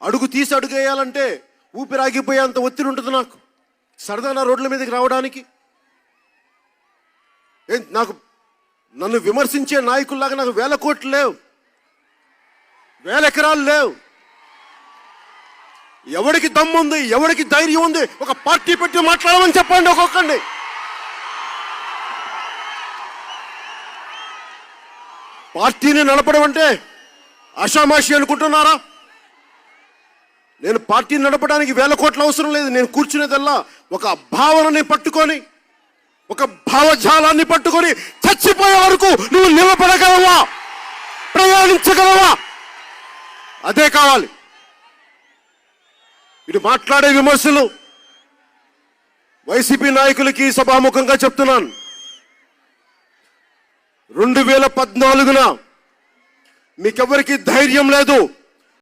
అడుగు తీసి అడుగేయాలంటే ఊపిరాగిపోయేంత ఒత్తిడి ఉంటుంది నాకు. సరదా నా రోడ్ల మీదకి రావడానికి నన్ను విమర్శించే నాయకుల్లాగా నాకు 1000 కోట్లు లేవు, 1000 ఎకరాలు లేవు. ఎవరికి దమ్ముంది, ఎవరికి ధైర్యం ఉంది ఒక పార్టీ పెట్టి మాట్లాడమని చెప్పండి ఒక్కొక్కడిని. పార్టీని నడపడం అంటే ఆషామాషి అనుకుంటున్నారా? నేను పార్టీని నడపడానికి 1000 కోట్లు అవసరం లేదు. నేను కూర్చునేదల్లా ఒక భావనని పట్టుకొని, ఒక భావజాలాన్ని పట్టుకొని చచ్చిపోయే వరకు నువ్వు నిలబడగలవా, ప్రయాణించగలవా, అదే కావాలి. ఇటు మాట్లాడే విమర్శలు వైసీపీ నాయకులకి సభాముఖంగా చెప్తున్నాను. 2014 మీకెవరికి ధైర్యం లేదు.